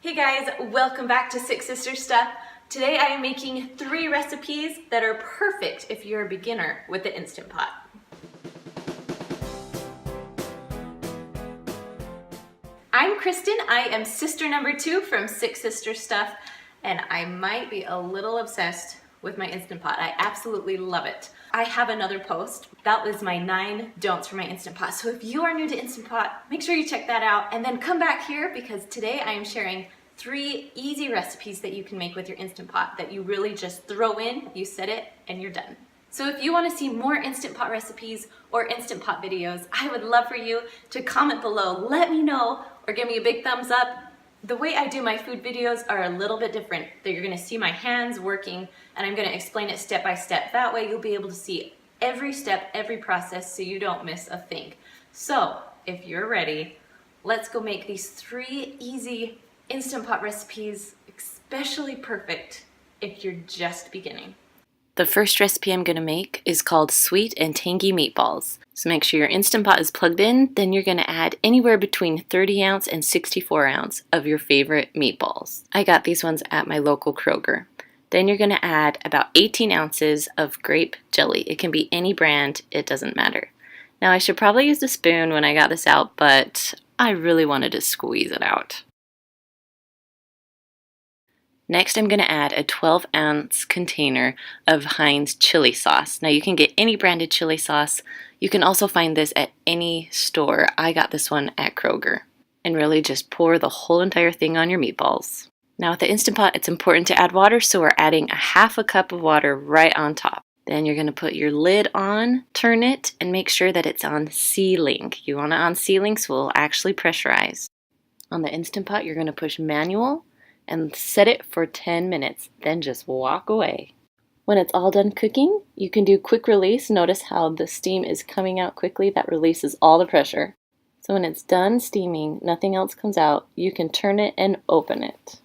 Hey guys, welcome back to Six Sister Stuff. Today I am making 3 recipes that are perfect if you're a beginner with the Instant Pot. I'm Kristen, I am sister number 2 from Six Sister Stuff, and I might be a little obsessed with my Instant Pot. I absolutely love it. I have another post. That was my 9 don'ts for my Instant Pot. So if you are new to Instant Pot, make sure you check that out and then come back here because today I am sharing 3 easy recipes that you can make with your Instant Pot that you really just throw in, you set it, and you're done. So if you want to see more Instant Pot recipes or Instant Pot videos, I would love for you to comment below, let me know, or give me a big thumbs up. The way I do my food videos are a little bit different. That you're going to see my hands working and I'm going to explain it step by step. That way you'll be able to see every step, every process so you don't miss a thing. So if you're ready, let's go make these 3 easy Instant Pot recipes, especially perfect if you're just beginning. The first recipe I'm going to make is called sweet and tangy meatballs. So make sure your Instant Pot is plugged in, then you're going to add anywhere between 30 ounce and 64 ounce of your favorite meatballs. I got these ones at my local Kroger. Then you're going to add about 18 ounces of grape jelly. It can be any brand, it doesn't matter. Now I should probably use a spoon when I got this out, but I really wanted to squeeze it out. Next, I'm going to add a 12-ounce container of Heinz chili sauce. Now, you can get any branded chili sauce. You can also find this at any store. I got this one at Kroger. And really just pour the whole entire thing on your meatballs. Now, with the Instant Pot, it's important to add water, so we're adding a half a cup of water right on top. Then you're going to put your lid on, turn it, and make sure that it's on sealing. You want it on sealing so it'll actually pressurize. On the Instant Pot, you're going to push manual and set it for 10 minutes, then just walk away. When it's all done cooking, you can do quick release. Notice how the steam is coming out quickly. That releases all the pressure. So when it's done steaming, nothing else comes out, you can turn it and open it.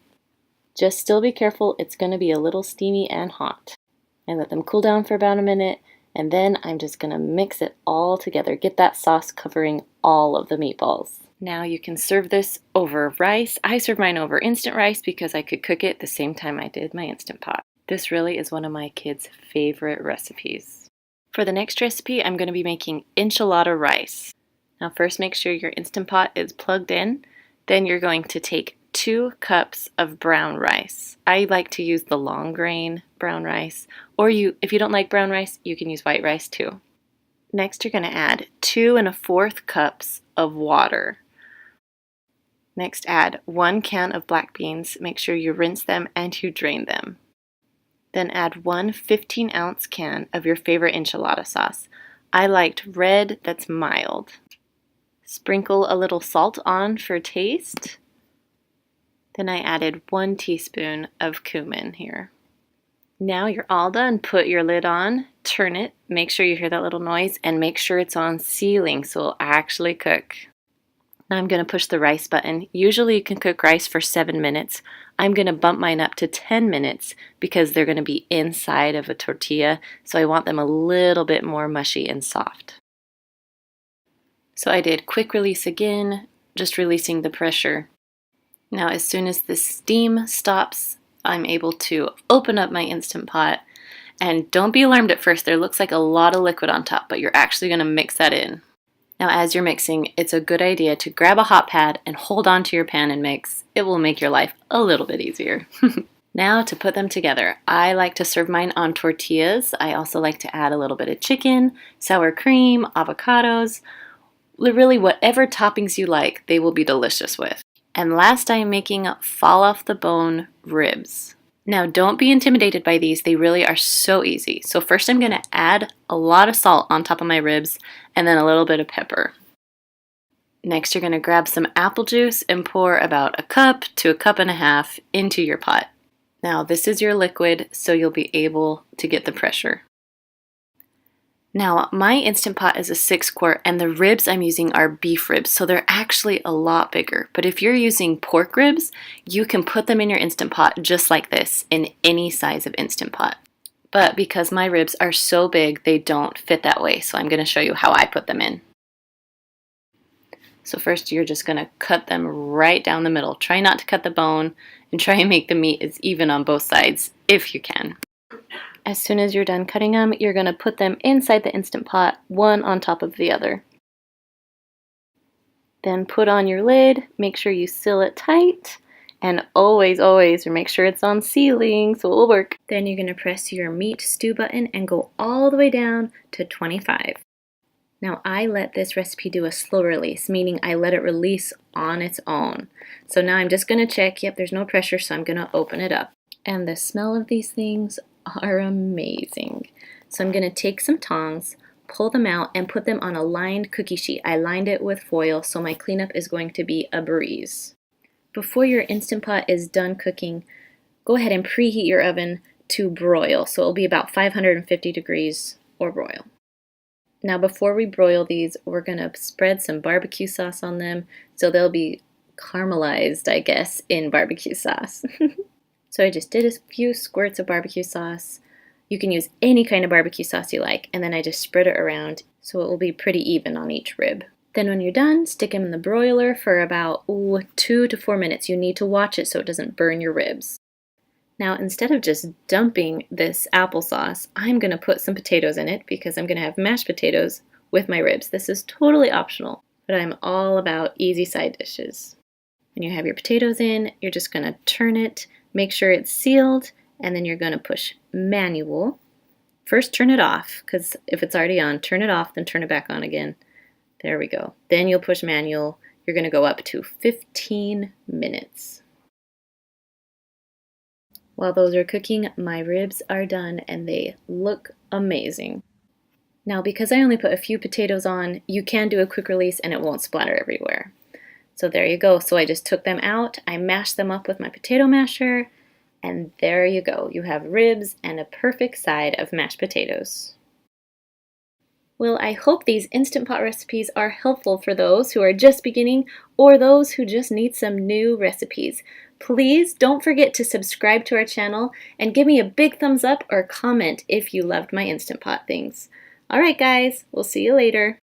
Just still be careful, it's going to be a little steamy and hot. And let them cool down for about a minute, and then I'm just going to mix it all together. Get that sauce covering all of the meatballs. Now you can serve this over rice. I serve mine over instant rice because I could cook it the same time I did my Instant Pot. This really is one of my kids' favorite recipes. For the next recipe, I'm going to be making enchilada rice. Now first make sure your Instant Pot is plugged in. Then you're going to take 2 cups of brown rice. I like to use the long grain brown rice, or if you don't like brown rice, you can use white rice too. Next you're going to add 2 1/4 cups of water. Next, add 1 can of black beans. Make sure you rinse them and you drain them. Then add 1 15-ounce can of your favorite enchilada sauce. I liked red that's mild. Sprinkle a little salt on for taste. Then I added 1 teaspoon of cumin here. Now you're all done. Put your lid on, turn it, make sure you hear that little noise, and make sure it's on sealing so it'll actually cook. Now I'm going to push the rice button. Usually you can cook rice for 7 minutes. I'm going to bump mine up to 10 minutes because they're going to be inside of a tortilla, so I want them a little bit more mushy and soft. So I did quick release again, just releasing the pressure. Now as soon as the steam stops, I'm able to open up my Instant Pot. And don't be alarmed at first, there looks like a lot of liquid on top, but you're actually going to mix that in. Now as you're mixing, it's a good idea to grab a hot pad and hold onto your pan and mix. It will make your life a little bit easier. Now to put them together, I like to serve mine on tortillas. I also like to add a little bit of chicken, sour cream, avocados, really whatever toppings you like, they will be delicious with. And last I'm making fall off the bone ribs. Now don't be intimidated by these, they really are so easy. So first I'm going to add a lot of salt on top of my ribs and then a little bit of pepper. Next you're going to grab some apple juice and pour about 1 cup to 1.5 cups into your pot. Now this is your liquid so you'll be able to get the pressure. Now my Instant Pot is a 6 quart and the ribs I'm using are beef ribs, so they're actually a lot bigger. But if you're using pork ribs, you can put them in your Instant Pot just like this in any size of Instant Pot. But because my ribs are so big, they don't fit that way, so I'm going to show you how I put them in. So first you're just going to cut them right down the middle. Try not to cut the bone and try and make the meat as even on both sides if you can. As soon as you're done cutting them, you're going to put them inside the Instant Pot, one on top of the other. Then put on your lid, make sure you seal it tight, and always make sure it's on sealing so it will work. Then you're going to press your meat stew button and go all the way down to 25. Now I let this recipe do a slow release, meaning I let it release on its own. So now I'm just going to check, yep, there's no pressure, so I'm going to open it up. And the smell of these things are amazing. So I'm going to take some tongs, pull them out, and put them on a lined cookie sheet. I lined it with foil, so my cleanup is going to be a breeze. Before your Instant Pot is done cooking, go ahead and preheat your oven to broil. So it'll be about 550 degrees or broil. Now before we broil these, we're going to spread some barbecue sauce on them so they'll be caramelized, I guess, in barbecue sauce. So I just did a few squirts of barbecue sauce. You can use any kind of barbecue sauce you like, and then I just spread it around so it will be pretty even on each rib. Then when you're done, stick them in the broiler for about 2 to 4 minutes. You need to watch it so it doesn't burn your ribs. Now instead of just dumping this applesauce, I'm going to put some potatoes in it because I'm going to have mashed potatoes with my ribs. This is totally optional, but I'm all about easy side dishes. When you have your potatoes in, you're just going to turn it, make sure it's sealed, and then you're going to push manual. First turn it off, because if it's already on, turn it off, then turn it back on again. There we go. Then you'll push manual. You're going to go up to 15 minutes. While those are cooking, my ribs are done and they look amazing. Now because I only put a few potatoes on, you can do a quick release and it won't splatter everywhere. So there you go. So I just took them out, I mashed them up with my potato masher, and there you go. You have ribs and a perfect side of mashed potatoes. Well, I hope these Instant Pot recipes are helpful for those who are just beginning or those who just need some new recipes. Please don't forget to subscribe to our channel and give me a big thumbs up or comment if you loved my Instant Pot things. Alright guys, we'll see you later.